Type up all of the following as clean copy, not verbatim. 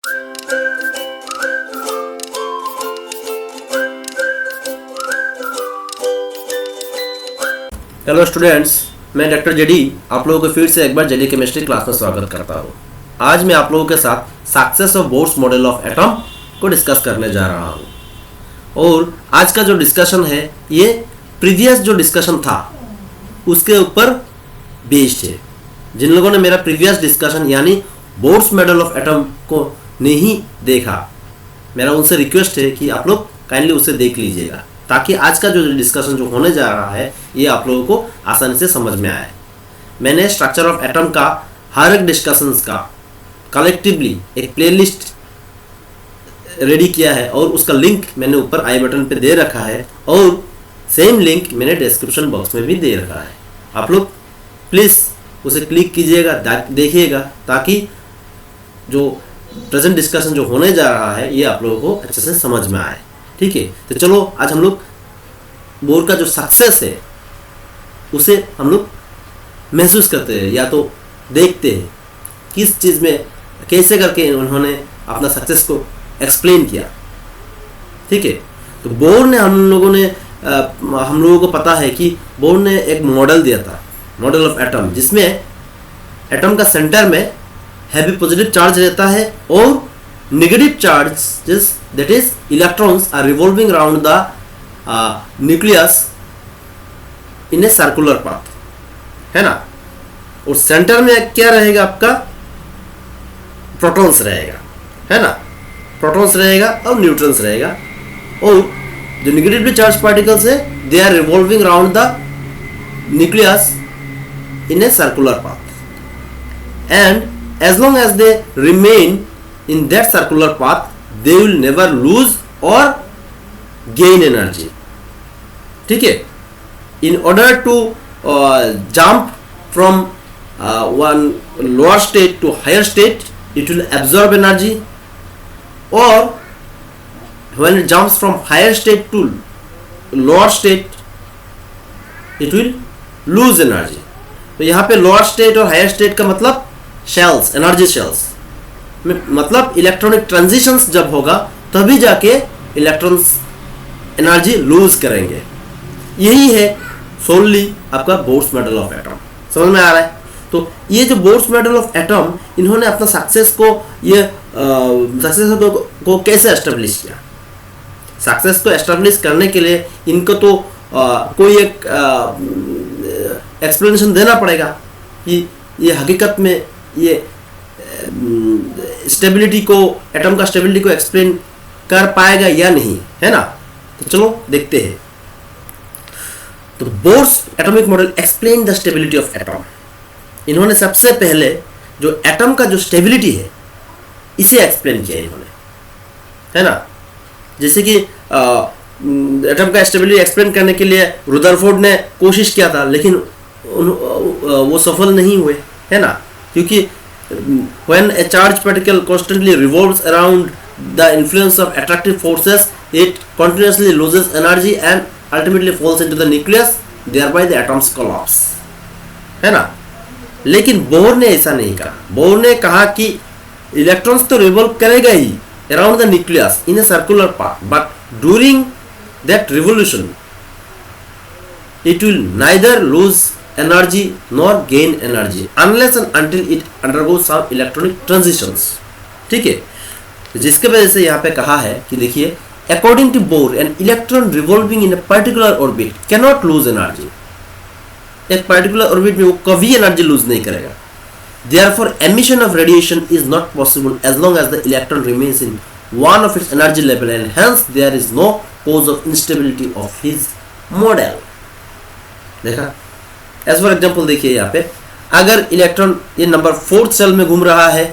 Hello students, मैं doctor JD आप लोगों को फिर से एक बार जेडी केमिस्ट्री क्लास में स्वागत करता हूँ। आज मैं आप लोगों के साथ success of Bohr's model of atom को डिस्कस करने जा रहा हूँ। और आज का जो डिस्कशन है ये प्रीवियस जो डिस्कशन था उसके ऊपर बेस्ड है। जिन लोगों ने मेरा प्रीवियस डिस्कशन यानी बोर्स मॉडल ऑफ एटम को नहीं देखा, मेरा उनसे रिक्वेस्ट है कि आप लोग काइंडली उसे देख लीजिएगा, ताकि आज का जो डिस्कशन जो होने जा रहा है ये आप लोगों को आसानी से समझ में आए। मैंने स्ट्रक्चर ऑफ एटम का हर एक डिस्कशंस का कलेक्टिवली एक प्लेलिस्ट रेडी किया है और उसका लिंक मैंने ऊपर आई बटन पे दे रखा है और सेम लिंक मैंने डिस्क्रिप्शन बॉक्स में भी दे रखा है। आप लोग प्लीज़ उसे क्लिक कीजिएगा, देखिएगा, ताकि जो प्रेजेंट डिस्कशन जो होने जा रहा है ये आप लोगों को अच्छे से समझ में आए। ठीक है, तो चलो आज हम लोग बोर का जो सक्सेस है उसे हम लोग महसूस करते हैं या तो देखते हैं किस चीज़ में कैसे करके उन्होंने अपना सक्सेस को एक्सप्लेन किया। ठीक है, तो बोर ने हम लोगों को पता है कि बोर ने एक मॉडल दिया था, मॉडल ऑफ एटम, जिसमें एटम का सेंटर में हैवी पॉजिटिव चार्ज रहता है और negative charges, that is electrons, are revolving around the nucleus in a circular path, है ना। और सेंटर में क्या रहेगा, आपका प्रोटॉन्स रहेगा, है ना। प्रोटॉन्स रहेगा और न्यूट्रॉन्स रहेगा, और जो नेगेटिवली चार्ज पार्टिकल्स है they are revolving around the nucleus in a circular path, and as long as they remain in that circular path they will never lose or gain energy. ठीक है, in order to jump from one lower state to higher state it will absorb energy, or when it jumps from higher state to lower state it will lose energy. तो यहाँ पे lower state और higher state का मतलब shells, energy shells, मतलब electronic transitions जब होगा तभी जाके इलेक्ट्रॉन्स एनर्जी लूज करेंगे। यही है सोनली आपका बोर्स मॉडल ऑफ एटम। समझ में आ रहा है? तो ये जो बोर्स मॉडल ऑफ एटम, इन्होंने अपना सक्सेस को कैसे एस्टेब्लिश किया। सक्सेस को एस्टेब्लिश करने के लिए इनको तो कोई एक एक्सप्लेनेशन देना पड़ेगा कि ये हकीकत में ये स्टेबिलिटी को, एटम का स्टेबिलिटी को एक्सप्लेन कर पाएगा या नहीं, है ना। तो चलो देखते हैं। तो Bohr's atomic model explain the stability of atom. इन्होंने सबसे पहले जो एटम का जो स्टेबिलिटी है इसे एक्सप्लेन किया इन्होंने, है ना। जैसे कि एटम का स्टेबिलिटी एक्सप्लेन करने के लिए रुदरफोर्ड ने कोशिश किया था, लेकिन वो सफल नहीं हुए, है ना, क्योंकि when a charged particle constantly revolves around the influence of attractive forces it continuously loses energy and ultimately falls into the nucleus, thereby the atoms collapse, है ना। लेकिन बोर ने ऐसा नहीं कहा। बोर ने कहा कि इलेक्ट्रॉन्स तो रिवॉल्व करेगा ही around the nucleus in a circular path, but during that revolution it will neither lose energy nor gain energy unless and until it undergoes some electronic transitions. ठीक है, तो जिसके वजह से यहाँ पे कहा है कि देखिए, according to Bohr an electron revolving in a particular orbit cannot lose energy. एक particular orbit में वो कभी एनर्जी लूज नहीं करेगा। Therefore emission of radiation is not possible as long as the electron remains in one of its energy level, and hence there is no cause of instability of his model. देखा, as for example देखिए यहाँ पे, अगर electron ये number 4th shell में घूम रहा है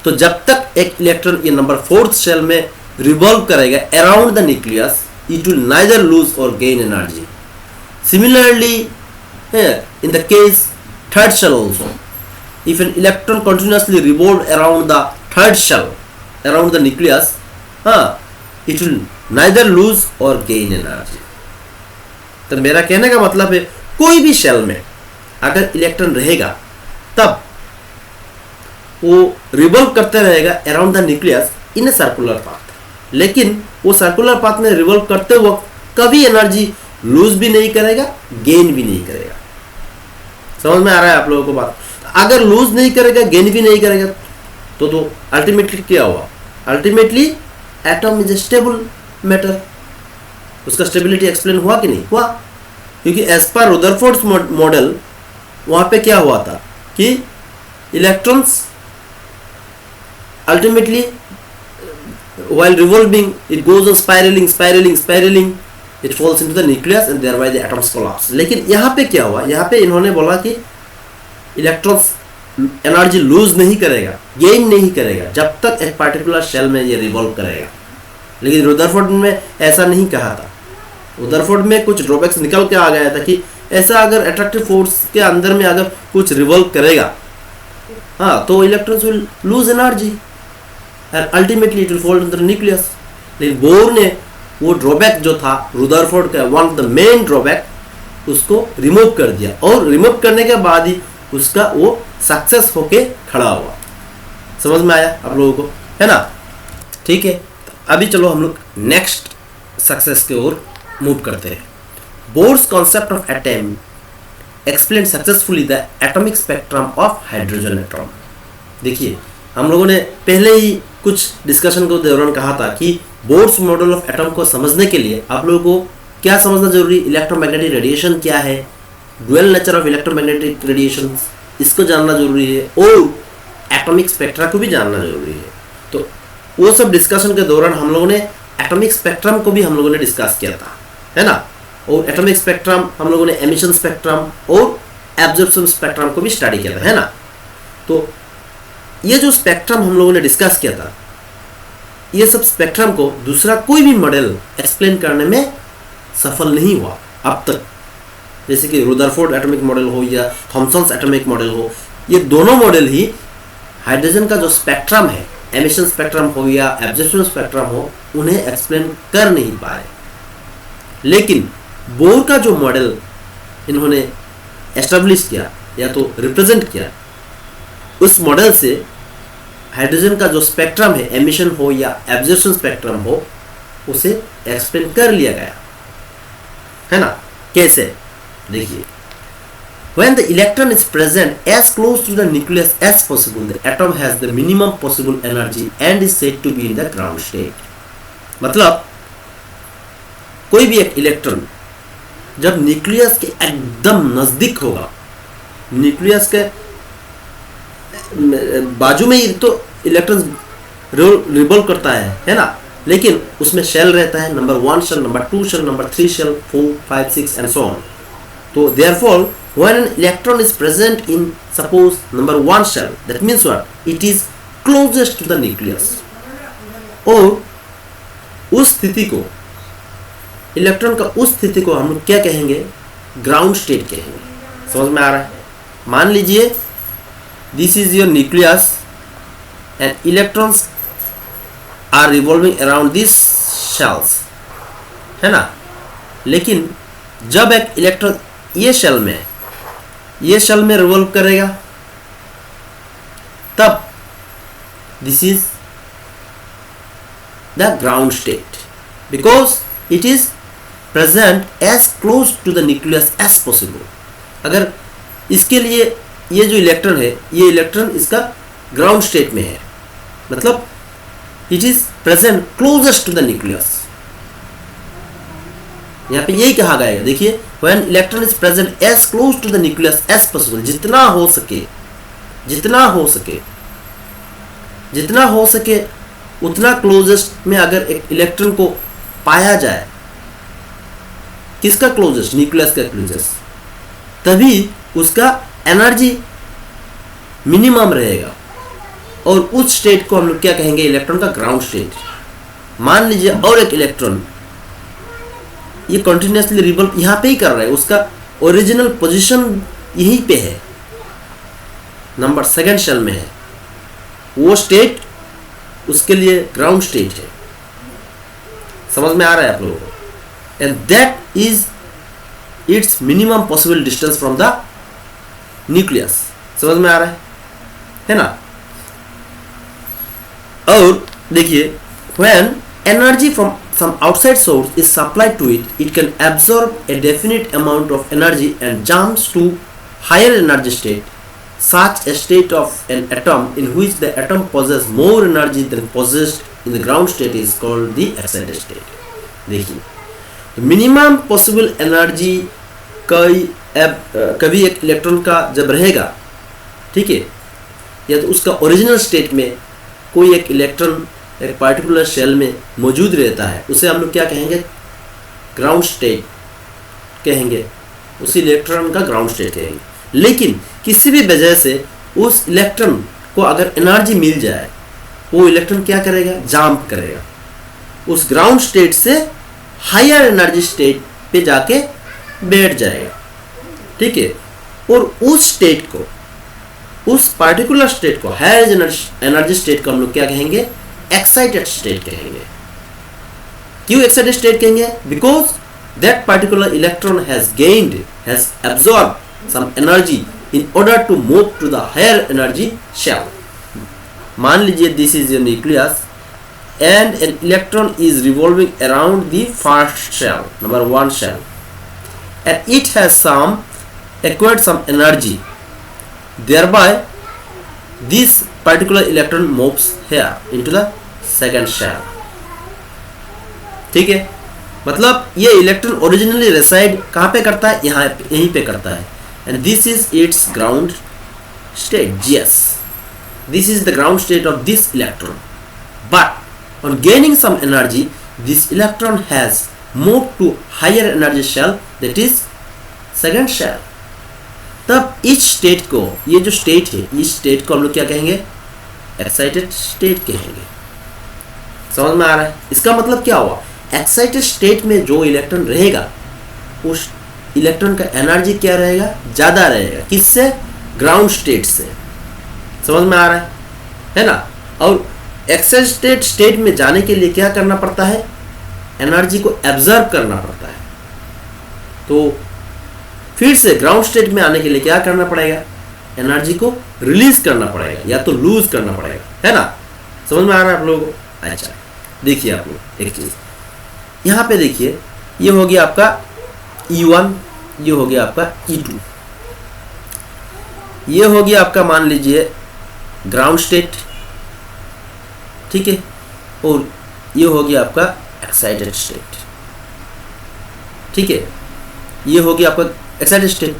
तो जब तक एक इलेक्ट्रॉन ये नंबर 4th शेल में रिवॉल्व करेगा around the nucleus it will neither lose और gain energy. Similarly in the case 3rd shell also, if an electron continuously revolve around the 3rd shell around the nucleus it will neither lose or gain energy. तो मेरा कहने का मतलब है कोई भी shell में अगर इलेक्ट्रॉन रहेगा तब वो रिवॉल्व करते रहेगा around the nucleus in a circular path, लेकिन वो सर्कुलर पाथ में रिवॉल्व करते वक्त कभी एनर्जी लूज भी नहीं करेगा, गेन भी नहीं करेगा। समझ में आ रहा है आप लोगों को बात? अगर लूज नहीं करेगा, गेन भी नहीं करेगा, तो अल्टीमेटली क्या हुआ? Ultimately atom is a stable matter. उसका स्टेबिलिटी एक्सप्लेन हुआ कि नहीं हुआ? क्योंकि एज पर रुदरफोर्ड मॉडल वहां पे क्या हुआ था कि electrons ultimately while revolving it goes on spiraling it falls into the nucleus and thereby the atoms collapse। लेकिन यहाँ पे क्या हुआ? यहाँ पे इन्होंने बोला कि इलेक्ट्रॉन्स एनर्जी लूज नहीं करेगा, गेन नहीं करेगा जब तक एक पार्टिकुलर शेल में ये रिवॉल्व करेगा। लेकिन रुदरफोर्ड में ऐसा नहीं कहा था। रुदरफोर्ड में कुछ ड्रॉबैक्स निकल के आ गया था कि ऐसा अगर अट्रैक्टिव फोर्स के अंदर में अगर कुछ रिवॉल्व करेगा, हाँ, तो electrons will lose energy and ultimately it will fall into the nucleus. लेकिन बोर ने वो ड्रॉबैक जो था रुदरफोर्ड का, one of the main drawback, उसको रिमूव कर दिया, और रिमूव करने के बाद ही उसका वो सक्सेस होके खड़ा हुआ। समझ में आया आप लोगों को, है ना? ठीक है, अभी चलो हम लोग नेक्स्ट सक्सेस की ओर मूव करते हैं। Bohr's concept of atom explain successfully the atomic spectrum of hydrogen atom. देखिए, हम लोगों ने पहले ही कुछ डिस्कशन के दौरान कहा था कि बोर्स मॉडल ऑफ एटम को समझने के लिए आप लोगों को क्या समझना जरूरी? इलेक्ट्रोमैग्नेटिक रेडिएशन क्या है, dual nature of electromagnetic radiation, इसको जानना जरूरी है, और एटॉमिक स्पेक्ट्रा को भी जानना जरूरी है। तो वो सब डिस्कशन के दौरान हम लोगों ने एटॉमिक स्पेक्ट्रम को भी हम लोगों ने डिस्कस किया था, है ना? और एटॉमिक स्पेक्ट्रम हम लोगों ने एमिशन स्पेक्ट्रम और एब्जॉर्प्शन स्पेक्ट्रम को भी स्टडी किया था, है ना? तो ये जो स्पेक्ट्रम हम लोगों ने डिस्कस किया था, ये सब स्पेक्ट्रम को दूसरा कोई भी मॉडल एक्सप्लेन करने में सफल नहीं हुआ अब तक। जैसे कि रुदरफोर्ड एटॉमिक मॉडल हो या थॉमसन्स एटॉमिक मॉडल हो, ये दोनों मॉडल ही हाइड्रोजन का जो स्पेक्ट्रम है, एमिशन स्पेक्ट्रम हो या एब्जॉर्प्शन स्पेक्ट्रम हो, उन्हें एक्सप्लेन कर नहीं पाए। लेकिन बोर का जो मॉडल इन्होंने एस्टेब्लिश किया या तो रिप्रेजेंट किया, उस मॉडल से हाइड्रोजन का जो स्पेक्ट्रम है, एमिशन हो या एब्जॉर्प्शन स्पेक्ट्रम हो, उसे एक्सप्लेन कर लिया गया, है ना? कैसे? देखिए, when the electron is present as close to the nucleus as possible, the atom has the minimum possible energy and is said to be in the ground state। मतलब कोई भी एक इलेक्ट्रॉन जब न्यूक्लियस के एकदम नजदीक होगा, न्यूक्लियस के बाजू में ही तो इलेक्ट्रॉन रिवॉल्व करता है ना? लेकिन उसमें शेल रहता है, number 1 shell, number 2 shell, number 3 shell, 4, 5, 6 and so on. तो therefore when an electron is present in suppose number 1 shell, that means what? It is closest to the nucleus। और उस स्थिति को, इलेक्ट्रॉन का उस स्थिति को हम लोग क्या कहेंगे? ग्राउंड स्टेट कहेंगे। समझ में आ रहा है? मान लीजिए this is your nucleus and electrons are revolving around this shells, है ना? लेकिन जब एक इलेक्ट्रॉन ये शेल में रिवॉल्व करेगा, तब this is the ground state, because it is present as close to the nucleus as possible. अगर इसके लिए ये जो इलेक्ट्रॉन है, ये इलेक्ट्रॉन इसका ग्राउंड स्टेट में है, मतलब it is present closest to the nucleus. यहाँ पे यही कहा गया है, देखिए, when electron is present as close to the nucleus as possible, जितना हो सके उतना क्लोजेस्ट में अगर एक इलेक्ट्रॉन को पाया जाए, किसका क्लोजेस्ट? न्यूक्लियस का क्लोजेस्ट, तभी उसका एनर्जी मिनिमम रहेगा, और उस स्टेट को हम लोग क्या कहेंगे? इलेक्ट्रॉन का ग्राउंड स्टेट। मान लीजिए और एक इलेक्ट्रॉन ये कंटिन्यूसली रिवॉल्व यहाँ पे ही कर रहा है, उसका ओरिजिनल पोजीशन यहीं पे है, नंबर 2 शेल में है, वो स्टेट उसके लिए ग्राउंड स्टेट है। समझ में आ रहा है आप लोगों को? And that is it's minimum possible distance from the nucleus. समझ में आ रहा है ना? और देखिए, when energy from some outside source is supplied to it, it can absorb a definite amount of energy and jumps to higher energy state. Such a state of an atom in which the atom possesses more energy than possessed in the ground state is called the excited state. देखिए, तो minimum possible energy कभी एक electron का जब रहेगा, ठीक है, या तो उसका ओरिजिनल स्टेट में कोई एक इलेक्ट्रॉन एक पार्टिकुलर शेल में मौजूद रहता है, उसे हम लोग क्या कहेंगे, ग्राउंड स्टेट कहेंगे, उसी इलेक्ट्रॉन का ग्राउंड स्टेट कहेंगे। लेकिन किसी भी वजह से उस इलेक्ट्रॉन को अगर एनर्जी मिल जाए, वो इलेक्ट्रॉन क्या करेगा, जंप करेगा, उस ग्राउंड स्टेट से हायर एनर्जी स्टेट पे जाके बैठ जाएगा, ठीक है। और उस स्टेट को, उस पार्टिकुलर स्टेट को, हायर एनर्जी स्टेट को हम लोग क्या कहेंगे, एक्साइटेड स्टेट कहेंगे। क्यों एक्साइटेड स्टेट कहेंगे? Because that particular electron has absorb some energy in order to move to the higher energy shell. मान लीजिए this is your nucleus and an electron is revolving around the first shell, number 1 shell, and it has acquired some energy, thereby this particular electron moves here into the second shell. ठीक है, मतलब ये electron originally रेसाइड कहाँ पे करता है, यहाँ यहीं पे करता है, and this is its ground state. Yes, this is the ground state of this electron, but on gaining some energy, this electron has moved to higher energy shell, that is second shell. तब इस state को, ये जो state है, इस state को हम लोग क्या कहेंगे, एक्साइटेड स्टेट कहेंगे। समझ में आ रहा है? इसका मतलब क्या हुआ, एक्साइटेड स्टेट में जो इलेक्ट्रॉन रहेगा, उस इलेक्ट्रॉन का एनर्जी क्या रहेगा, ज़्यादा रहेगा, किससे, ग्राउंड स्टेट से। समझ में आ रहा है ना। और एक्साइटेड स्टेट में जाने के लिए क्या करना पड़ता है, एनर्जी को एब्जर्व करना पड़ता है। तो फिर से ग्राउंड स्टेट में आने के लिए क्या करना पड़ेगा, एनर्जी को रिलीज करना पड़ेगा या तो लूज करना पड़ेगा, है ना। समझ में आ रहा है आप लोगों को? अच्छा, देखिए आप लोग एक चीज़ यहाँ पे देखिए, ये हो गया आपका E1, ये हो गया आपका E2, ये हो गया आपका मान लीजिए ग्राउंड स्टेट, ठीक है, और ये हो गया आपका एक्साइटेड स्टेट, ठीक है, ये हो गया आपका एक्साइटेड स्टेट।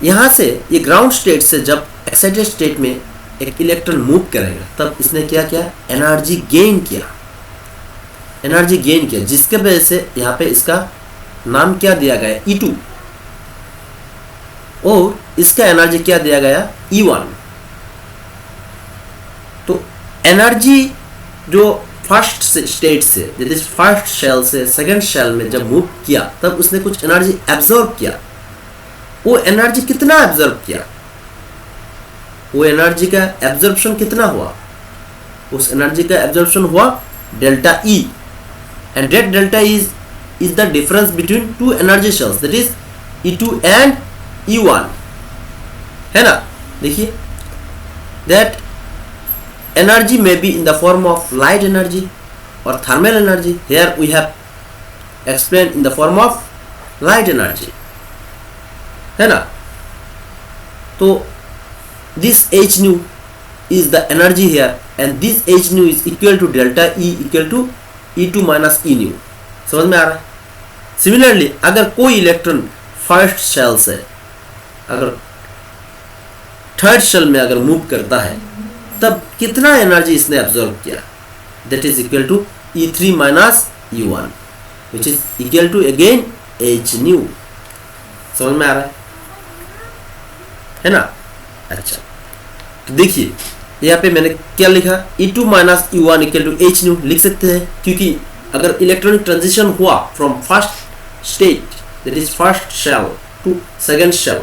यहाँ से ये ग्राउंड स्टेट से जब एक्साइटेड स्टेट में एक इलेक्ट्रॉन मूव करेगा, तब इसने क्या किया, एनर्जी गेन किया, एनर्जी गेन किया, जिसके वजह से यहाँ पे इसका नाम क्या दिया गया, E2, और इसका एनर्जी क्या दिया गया, E1। तो एनर्जी जो फर्स्ट स्टेट से, दैट इज फर्स्ट शेल से सेकंड शेल में जब मूव किया, तब उसने कुछ एनर्जी एब्जॉर्ब किया। वो एनर्जी कितना एब्जॉर्ब किया, वो एनर्जी का एब्जॉर्प्शन कितना हुआ, उस एनर्जी का एब्जॉर्प्शन हुआ delta E, and that delta is the difference between two energy shells, that is E2 and E1, है ना। देखिए, that energy may be in the form of light energy or thermal energy. Here we have explained in the form of light energy, है ना। तो this h nu is the energy here, and this h nu is equal to delta E equal to E2 minus E new. समझ में आ रहा है? Similarly अगर कोई electron first shell से अगर थर्ड शेल में अगर मूव करता है, तब कितना एनर्जी इसने एब्जॉर्ब किया, that is equal to E3 minus E1, which is equal to again H nu. समझ में आ रहा है ना। अच्छा, तो देखिए यहाँ पे मैंने क्या लिखा, E2 minus E1 equal to H nu लिख सकते हैं, क्योंकि अगर इलेक्ट्रॉनिक ट्रांजिशन हुआ from first state, that is first shell to second shell,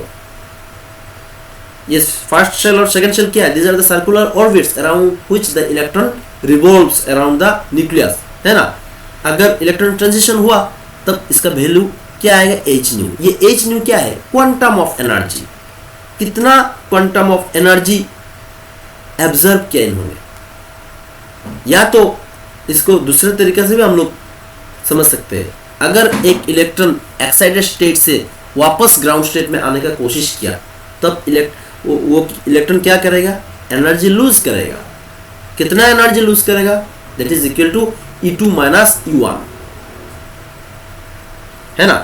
ये फर्स्ट शेल और सेकंड शेल क्या है, these are the circular orbits around which the electron revolves around the nucleus, है ना। अगर इलेक्ट्रॉनिक ट्रांजिशन हुआ, तब इसका वैल्यू क्या आएगा, H न्यू। ये H न्यू क्या है, क्वांटम ऑफ एनर्जी, कितना क्वांटम ऑफ एनर्जी एब्जर्व किया इन्होंने, या तो इसको दूसरे तरीके से भी हम लोग समझ सकते हैं, अगर एक इलेक्ट्रॉन एक्साइटेड स्टेट से वापस ग्राउंड स्टेट में आने का कोशिश किया, तब वो इलेक्ट्रॉन क्या करेगा, एनर्जी लूज करेगा। कितना एनर्जी लूज करेगा, that is equal to E2 minus E1, है ना।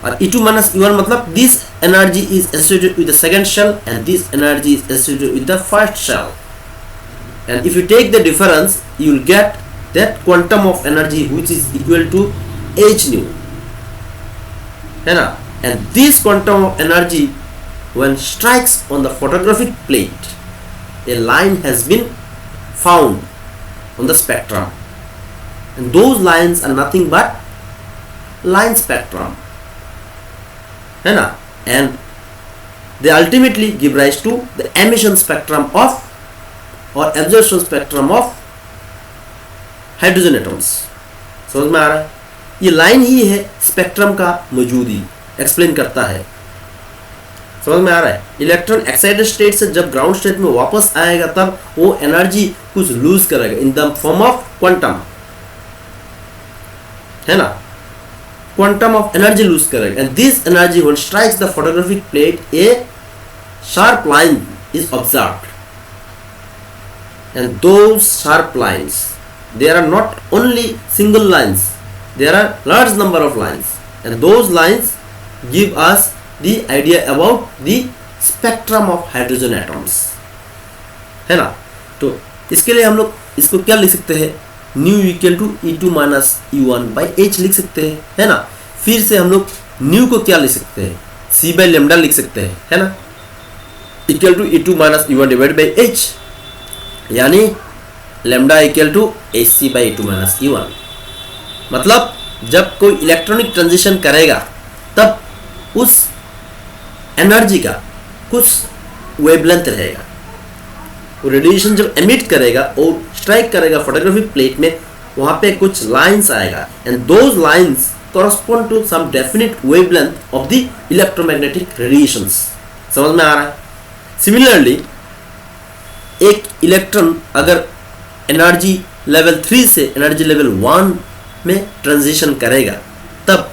और E2 माइनस E1 मतलब this energy is associated with the second shell and this energy is associated with the first shell, and if you take the difference you will get that quantum of energy which is equal to h nu, है ना। and this quantum of energy when strikes on the photographic plate, a line has been found on the spectrum, and those lines are nothing but line spectrum, है ना। and they ultimately give rise to the emission spectrum of और absorption spectrum of hydrogen atoms. समझ में आ रहा है, ये line ही है spectrum का मौजूदी एक्सप्लेन करता है। समझ में आ रहा है, इलेक्ट्रॉन एक्साइटेड स्टेट से जब ग्राउंड स्टेट में वापस आएगा तब वो एनर्जी कुछ लूज करेगा in the form of quantum, है ना, क्वांटम ऑफ एनर्जी लूज करेगा। And this energy when strikes the photographic plate A sharp line is observed, and those sharp lines, there are not only single lines, there are large number of lines, and those lines give us the idea about the spectrum of hydrogen atoms, है ना। तो इसके लिए हम लोग इसको क्या लिख सकते हैं, nu equal to E2 minus E1 by H लिख सकते हैं, है ना। फिर से हम लोग न्यू को क्या लिख सकते हैं, C बाई लेमडा लिख सकते हैं, है ना, equal to E2 minus E1 divide by H, यानी lambda equal to AC by E2 minus E1। मतलब जब कोई इलेक्ट्रॉनिक ट्रांजिशन करेगा तब उस एनर्जी का कुछ वेवलेंथ रहेगा, वो रेडिएशन जब एमिट करेगा और स्ट्राइक करेगा फोटोग्राफिक प्लेट में, वहाँ पे कुछ लाइंस आएगा, and those lines correspond to some definite wavelength of the electromagnetic radiations. समझ में आ रहा है। सिमिलरली एक इलेक्ट्रॉन अगर एनर्जी लेवल 3 से एनर्जी लेवल 1 में ट्रांजिशन करेगा तब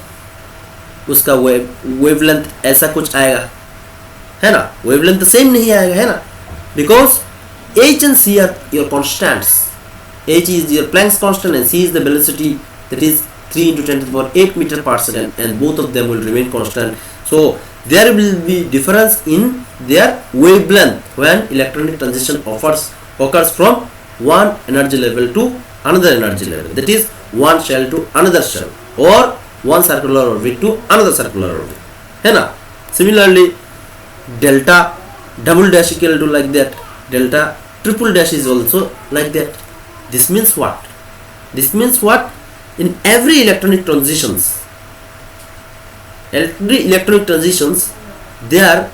उसका वेवलेंथ ऐसा कुछ आएगा, है ना। वेवलेंथ सेम नहीं आएगा, है ना, because H and C are your constants. H is your Planck's constant and C is the velocity, that is 3 into 10 to the power 8 meter per second, and both of them will remain constant. So there will be difference in their wavelength when electronic transition occurs from one energy level to another energy level, that is one shell to another shell or one circular orbit to another circular orbit, है ना। Similarly delta double dash equal to like that, delta triple dash is also like that. This means what? This means what? In every electronic transitions, there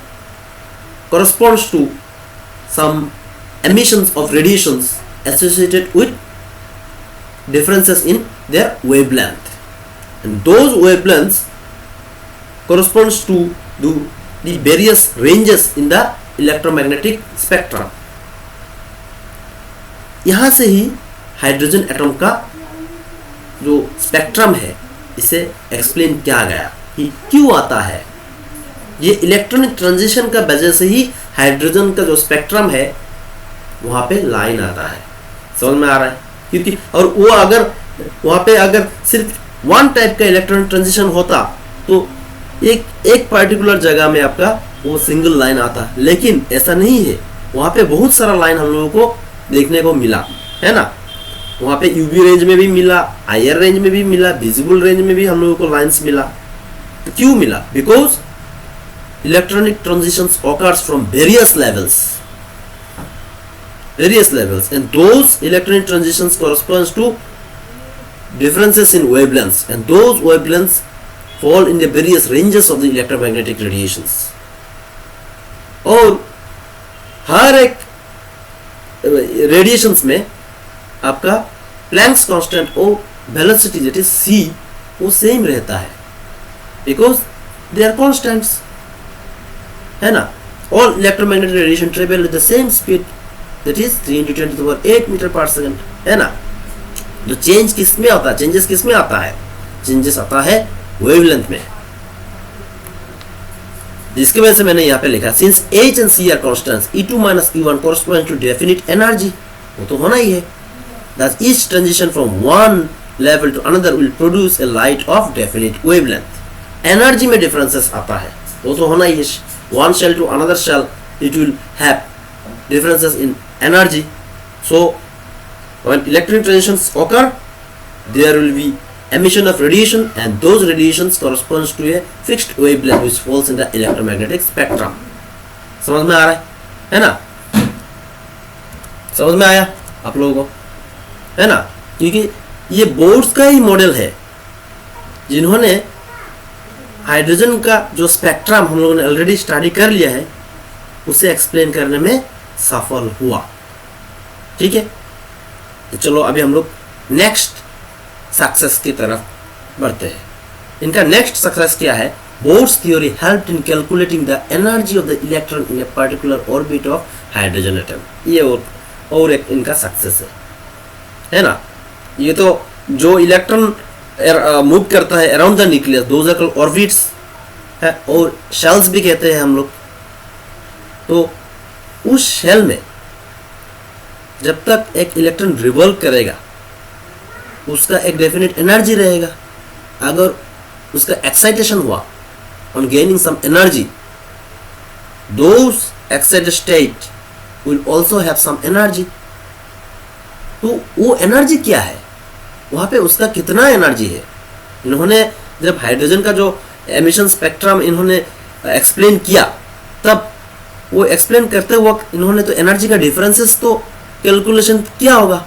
corresponds to some emissions of radiations associated with differences in their wavelength, and those wavelengths corresponds to the various ranges in the electromagnetic spectrum. यहाँ से ही hydrogen atom का जो spectrum है इसे explain किया गया कि क्यों आता है। ये इलेक्ट्रॉनिक ट्रांजिशन का वजह से ही हाइड्रोजन का जो स्पेक्ट्रम है वहाँ पे लाइन आता है। समझ में आ रहा है, क्योंकि और वो अगर वहाँ पे अगर सिर्फ वन टाइप का इलेक्ट्रॉनिक ट्रांजिशन होता तो एक पर्टिकुलर जगह में आपका वो सिंगल लाइन आता, लेकिन ऐसा नहीं है। वहाँ पे बहुत सारा लाइन हम लोगों को देखने को मिला, है ना। वहाँ पे यूवी रेंज में भी मिला, आईआर रेंज में भी मिला, विजिबल रेंज में भी हम लोगों को लाइंस मिला। तो क्यों मिला? Because electronic transitions occurs from various levels and those electronic transitions corresponds to differences in wavelengths, and those wavelengths fall in the various ranges of the electromagnetic radiations. और हर एक रेडिएशंस में आपका प्लैंक्स कांस्टेंट और velocity that is c वो same रहता है, because they are constants, है ना। All electromagnetic radiation travel with the same speed, that is 3 into 10 to the power 8 meter per second, है ना। जो चेंज किस में आता है, चेंजेस किस में आता है, चेंजेस आता है वेवलेंथ में, जिसकी वजह से मैंने यहाँ पे लिखा since H and C are constants, E2 minus E1 corresponds to definite energy, वो तो होना ही है। Thus each transition from one level to another will produce a light of definite wavelength. Energy में differences आता है, वो तो होना ही है। One shell to another shell, it will have differences in energy. So when electric transitions occur, there will be emission of radiation, and those radiations corresponds to a fixed wavelength which falls in the electromagnetic spectrum. समझ में आ रहा है ना? समझ में आया आप लोगों को, है ना? क्योंकि ये बोर्ड्स का ही मॉडल है जिन्होंने हाइड्रोजन का जो स्पेक्ट्रम हम लोगों ने ऑलरेडी स्टडी कर लिया है उसे एक्सप्लेन करने में सफल हुआ। ठीक है, तो चलो अभी हम लोग नेक्स्ट सक्सेस की तरफ बढ़ते हैं। इनका नेक्स्ट सक्सेस क्या है? Boards theory helped in calculating the energy of the electron in a particular orbit of hydrogen atom. ये और एक इनका सक्सेस है ना? ये तो जो इलेक्ट्रॉन मूव करता है around the nucleus, those are called orbits है, और शेल्स भी कहते हैं हम लोग। तो उस शेल में जब तक एक इलेक्ट्रॉन रिवॉल्व करेगा उसका एक डेफिनेट एनर्जी रहेगा। अगर उसका एक्साइटेशन हुआ on gaining some energy, those excited state will also have some energy. तो वो एनर्जी क्या है, वहां पे उसका कितना एनर्जी है? इन्होंने जब हाइड्रोजन का जो एमिशन स्पेक्ट्रम इन्होंने एक्सप्लेन किया, तब वो एक्सप्लेन करते वक्त इन्होंने तो एनर्जी का डिफरेंसेस तो कैलकुलेशन किया होगा।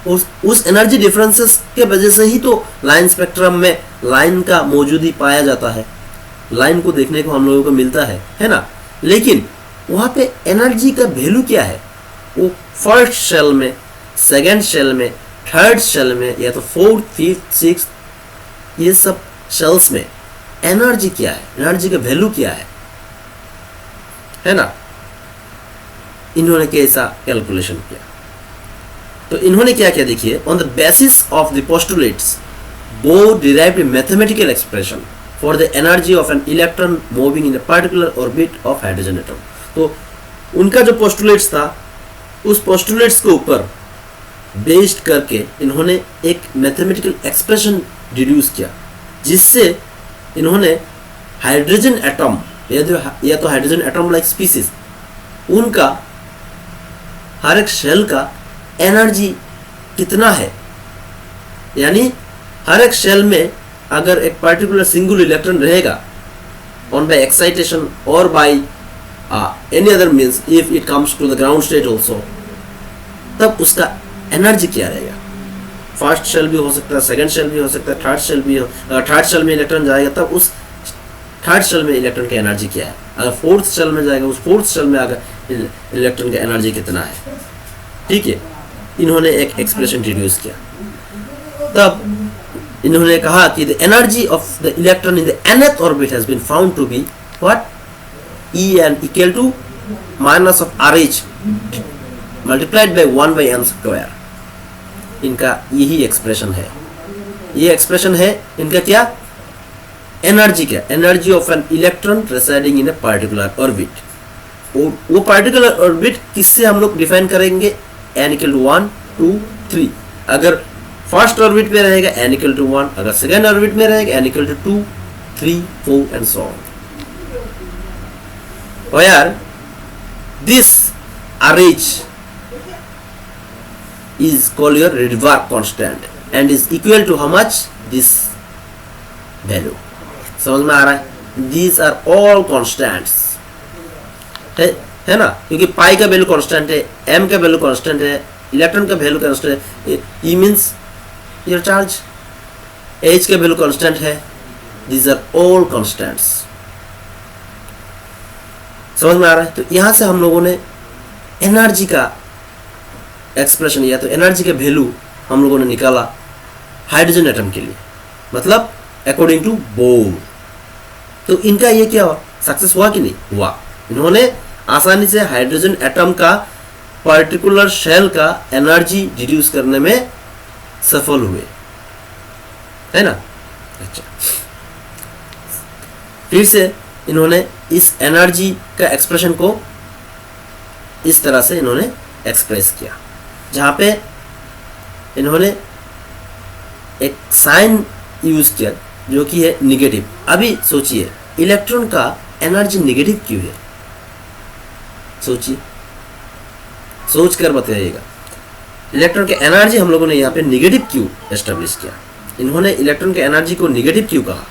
उस एनर्जी डिफरेंसेस के वजह से ही तो लाइन स्पेक्ट्रम में लाइन का मौजूदी पाया जाता है, लाइन को देखने को हम लोगों को मिलता है ना? लेकिन वहाँ पे एनर्जी का वैल्यू क्या है? वो फर्स्ट शेल में, सेकेंड शेल में, थर्ड शेल में, या तो फोर्थ, फिफ्थ, सिक्स, ये सब शेल्स में एनर्जी क्या है, एनर्जी का वैल्यू क्या है ना? इन्होंने कैसा कैलकुलेशन किया? तो इन्होंने क्या किया देखिए, on the basis of the postulates bore derived A mathematical expression for the energy of an electron moving in a particular orbit of hydrogen atom. तो उनका जो पोस्टुलेट्स था, उस पोस्टुलेट्स के ऊपर बेस्ड करके इन्होंने एक मैथमेटिकल एक्सप्रेशन डिड्यूस किया, जिससे इन्होंने हाइड्रोजन एटम या तो हाइड्रोजन एटम लाइक स्पीसीज, उनका हर एक शेल का एनर्जी कितना है, यानी हर एक शेल में अगर एक पर्टिकुलर सिंगल इलेक्ट्रॉन रहेगा ऑन बाय एक्साइटेशन और by any other means if it comes to the ground state also, तब उसका एनर्जी क्या रहेगा? फर्स्ट शेल भी हो सकता है, सेकंड शेल भी हो सकता है, थर्ड शेल भी हो, थर्ड शेल में इलेक्ट्रॉन जाएगा तब उस थर्ड शेल में इलेक्ट्रॉन की एनर्जी क्या है? अगर फोर्थ शेल में जाएगा उस फोर्थ शेल में अगर इलेक्ट्रॉन का एनर्जी कितना है? ठीक है, इन्होंने एक एक्सप्रेशन इंट्रोड्यूस किया। तब इन्होंने कहा कि the energy of the electron in the nth orbit has been found to be what? En equal to minus of RH multiplied by 1/n square. इनका यही एक्सप्रेशन है, ये एक्सप्रेशन है इनका क्या? एनर्जी क्या? Energy of an electron residing in a particular orbit. वो particular orbit किससे हम लोग डिफाइन करेंगे? n equal to 1, 2, 3। अगर फर्स्ट ऑर्बिट में रहेगा n इक्वल टू 1, अगर सेकेंड ऑर्बिट में रहेगा n equal to 2, 3, 4 and so on. Where this RH is called your Rydberg constant and is equal to how much? This value. समझ में आ रहा है? These are all constants. है ना? क्योंकि पाई का वैल्यू कांस्टेंट है, m का वैल्यू कांस्टेंट है, इलेक्ट्रॉन का वैल्यू कांस्टेंट है, E means your charge, H का वैल्यू कांस्टेंट है। These are all constants. समझ में आ रहा है? तो यहाँ से हम लोगों ने एनर्जी का एक्सप्रेशन या तो एनर्जी का वैल्यू हम लोगों ने निकाला हाइड्रोजन एटम के लिए, मतलब अकॉर्डिंग टू बोर। तो इनका ये क्या हुआ? सक्सेस हुआ कि नहीं हुआ? इन्होंने आसानी से हाइड्रोजन एटम का पर्टिकुलर शेल का एनर्जी डिड्यूस करने में सफल हुए, है ना। अच्छा, फिर से इन्होंने इस एनर्जी का एक्सप्रेशन को इस तरह से इन्होंने एक्सप्रेस किया, जहाँ पे इन्होंने एक साइन यूज किया जो कि है निगेटिव। अभी सोचिए इलेक्ट्रॉन का एनर्जी निगेटिव क्यों है, सोचिए, सोच कर बताइएगा। इलेक्ट्रॉन के एनर्जी हम लोगों ने यहाँ पे निगेटिव क्यों एस्टेब्लिश किया, इन्होंने इलेक्ट्रॉन के एनर्जी को निगेटिव क्यों कहा,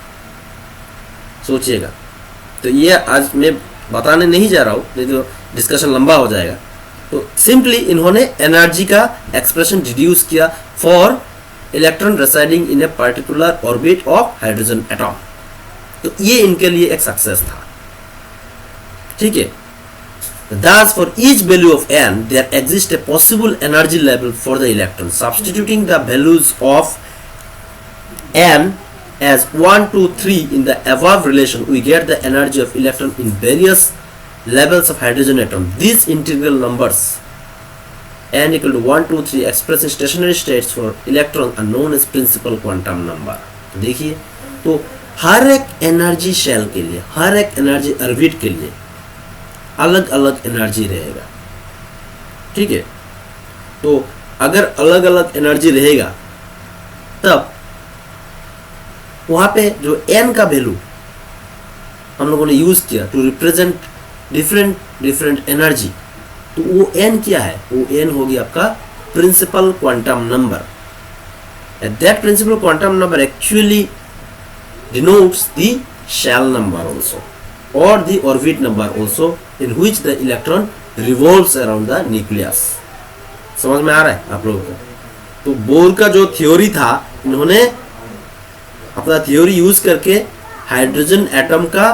सोचिएगा। तो ये आज मैं बताने नहीं जा रहा हूँ, नहीं तो डिस्कशन लंबा हो जाएगा। तो सिंपली इन्होंने एनर्जी का एक्सप्रेशन डिड्यूस किया for electron residing in a particular orbit of hydrogen atom. तो ये इनके लिए एक सक्सेस था, ठीक है। Thus, for each value of n, there exists a possible energy level for the electron. Substituting the values of n as 1, 2, 3 in the above relation, we get the energy of electron in various levels of hydrogen atom. These integral numbers n equal to 1, 2, 3 expressed in stationary states for electron are known as principal quantum number. देखिए, तो हर एक energy shell के लिए, हर एक energy orbit के लिए अलग अलग एनर्जी रहेगा, ठीक है। तो अगर अलग अलग एनर्जी रहेगा तब वहाँ पे जो n का वैल्यू हम लोगों ने यूज किया टू रिप्रेजेंट डिफरेंट एनर्जी, तो वो n क्या है, वो n होगी आपका principal quantum number. That principal quantum number actually denotes the shell number also or the orbit number also in which the electron revolves around the nucleus। समझ में आ रहा है आप लोगों को। तो बोर का जो थ्योरी था, इन्होंने अपना थ्योरी यूज करके हाइड्रोजन एटम का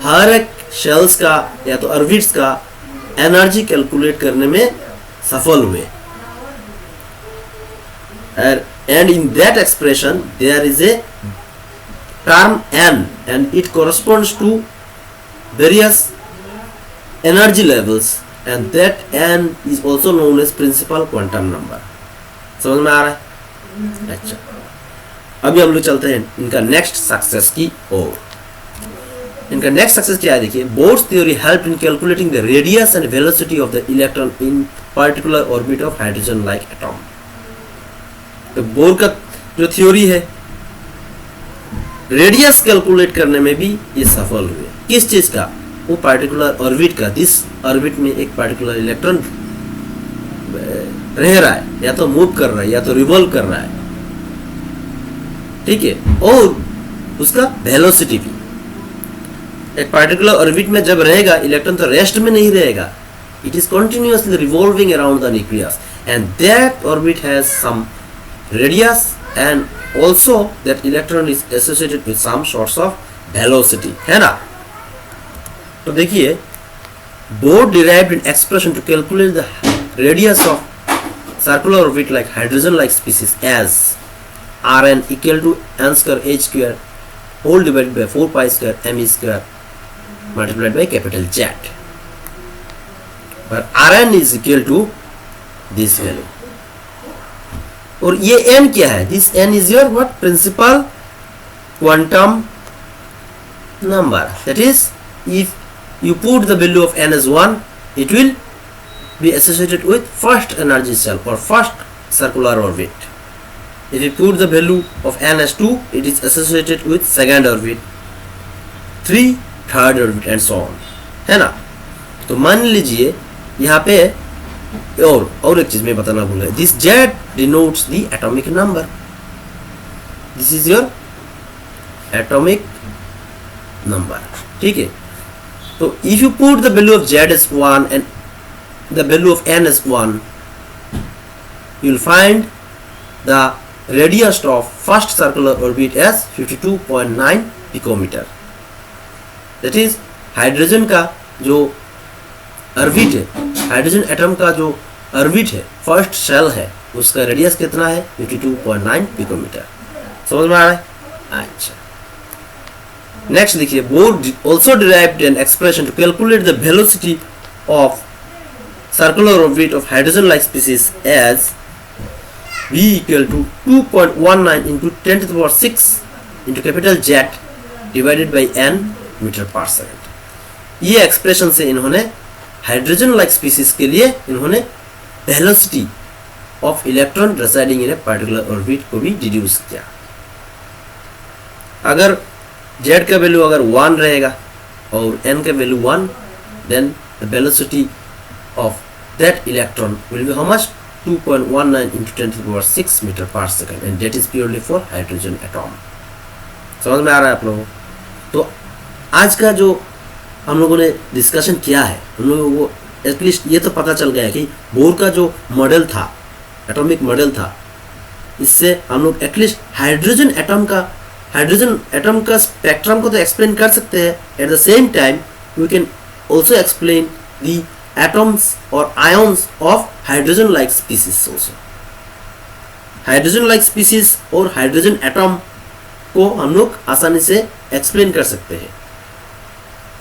हर एक शेल्स का या तो ऑर्बिट्स का एनर्जी कैलकुलेट करने में सफल हुए। and in that expression there is a term n and it corresponds to various energy levels and that n is also known as principal quantum number। समझ में आ रहा है? अच्छा, अभी हम लोग चलते हैं इनका नेक्स्ट सक्सेस की ओर। इनका नेक्स्ट सक्सेस क्या है देखिए, bourse theory help in calculating the radius and velocity of the electron in particular orbit of hydrogen like atom. तो बोर का जो थ्योरी है, रेडियस कैलकुलेट करने में भी ये सफल हुए। किस चीज का? वो पार्टिकुलर ऑर्बिट का। जिस ऑर्बिट में एक पार्टिकुलर इलेक्ट्रॉन रह रहा है, या तो मूव कर रहा है या तो रिवॉल्व कर रहा है, ठीक है, और उसका वेलोसिटी भी। एक पार्टिकुलर ऑर्बिट में जब रहेगा इलेक्ट्रॉन तो रेस्ट में नहीं रहेगा, it is continuously revolving around the nucleus and that orbit has some radius and also that electron is associated with some sorts of velocity, है ना। तो देखिए, Bohr derived an expression to calculate the radius of circular orbit like hydrogen like species as Rn equal to n square h square whole divided by 4 pi square m square multiplied by capital Z, but Rn is equal to this value। और ये n क्या है? This n is your what? Principal quantum number। That is, if you put the value of n as 1, it will be associated with first energy cell or first circular orbit। If you put the value of n as 2, it is associated with second orbit, 3 third orbit and so on, है ना। तो मान लीजिए यहाँ पे और एक चीज मैं बताना भूल गया, this Z denotes the atomic number। This is your atomic number, ठीक है। तो if you put the value of Z as 1 and the value of n as 1, you will find the radius of first circular orbit as 52.9 picometer। that is, hydrogen का जो orbit है, hydrogen atom का जो orbit है, first shell है, उसका radius कितना है? 52.9 पिकोमीटर। समझ में आ रहा है? अच्छा, नेक्स्ट देखिए, bore also derived an expression to calculate the velocity of circular orbit of hydrogen like species as v equal to 2.19 into 10 to the power 6 into capital Z divided by n metre पर second. ये expression से इन्होंने hydrogen like species के लिए इन्होंने velocity of electron residing in a particular orbit को भी deduce किया। अगर Z का वैल्यू अगर 1 रहेगा और n का value 1, then the velocity of that electron will be how much 2.19 into 10 to the power 6 metre पर second, and that is purely for hydrogen atom. समझ में आ रहा है आप लोगों को? तो आज का जो हम लोगों ने डिस्कशन किया है, हम लोगों को एटलीस्ट ये तो पता चल गया है कि बोर का जो मॉडल था, एटॉमिक मॉडल था, इससे हम लोग एटलीस्ट हाइड्रोजन एटम का स्पेक्ट्रम को तो एक्सप्लेन कर सकते हैं। At the same time we can also explain the atoms और ions of hydrogen like species also. Hydrogen like species और हाइड्रोजन एटम को हम लोग आसानी से एक्सप्लेन कर सकते हैं।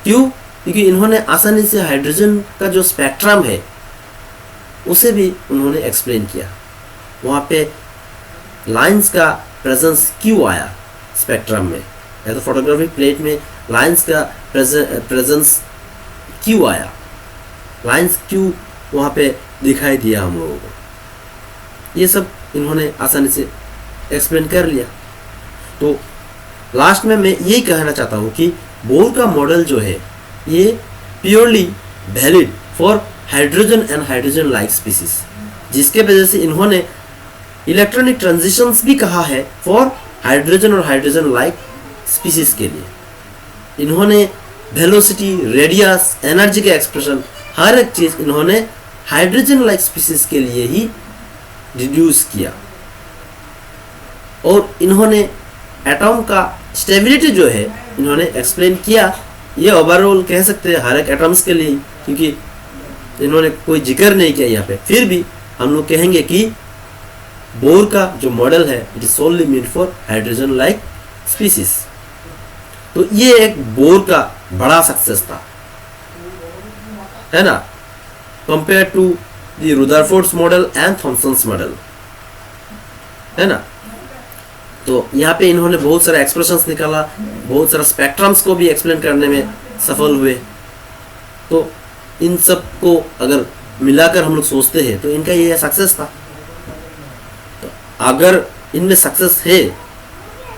क्यों? क्योंकि इन्होंने आसानी से हाइड्रोजन का जो स्पेक्ट्रम है उसे भी उन्होंने एक्सप्लेन किया। वहाँ पे लाइंस का प्रेजेंस क्यों आया स्पेक्ट्रम में, या तो फोटोग्राफिक प्लेट में लाइंस का प्रेजेंस क्यों आया, लाइंस क्यों वहाँ पे दिखाई दिया हम लोगों को, ये सब इन्होंने आसानी से एक्सप्लेन कर लिया। तो लास्ट में मैं यही कहना चाहता हूँ कि बोर का मॉडल जो है ये purely valid for hydrogen and hydrogen like species, जिसके वजह से इन्होंने इलेक्ट्रॉनिक ट्रांजिशंस भी कहा है फॉर हाइड्रोजन और हाइड्रोजन लाइक स्पीसीज के लिए। इन्होंने वेलोसिटी, रेडियस, एनर्जी के एक्सप्रेशन, हर एक चीज़ इन्होंने हाइड्रोजन लाइक स्पीसीज के लिए ही डिड्यूस किया। और इन्होंने एटॉम का स्टेबिलिटी जो है इन्होंने एक्सप्लेन किया। ये ओवरऑल कह सकते हैं हर एक एटम्स के लिए, क्योंकि इन्होंने कोई जिक्र नहीं किया यहाँ पे। फिर भी हम लोग कहेंगे कि बोर का जो मॉडल है it is solely meant for hydrogen like species. तो ये एक बोर का बड़ा सक्सेस था, है ना, compare to the Rutherford's model and Thomson's model, है ना। तो यहाँ पे इन्होंने बहुत सारे एक्सप्रेशंस निकाला, बहुत सारा स्पेक्ट्रम्स को भी एक्सप्लेन करने में सफल हुए। तो इन सब को अगर मिलाकर हम लोग सोचते हैं तो इनका ये सक्सेस था। तो अगर इनमें सक्सेस है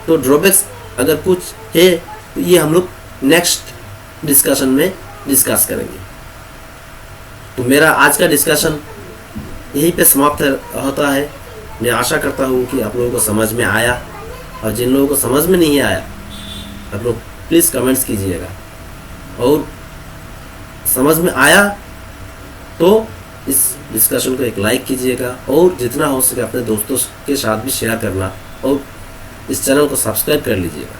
तो ड्रॉबैक्स अगर कुछ है तो ये हम लोग नेक्स्ट डिस्कशन में डिस्कस करेंगे। तो मेरा आज का डिस्कशन यहीं पे समाप्त होता है। मैं आशा करता हूँ कि आप लोगों को समझ में आया, और जिन लोगों को समझ में नहीं आया आप लोग प्लीज़ कमेंट्स कीजिएगा, और समझ में आया तो इस डिस्कशन को एक लाइक कीजिएगा, और जितना हो सके अपने दोस्तों के साथ भी शेयर करना, और इस चैनल को सब्सक्राइब कर लीजिएगा।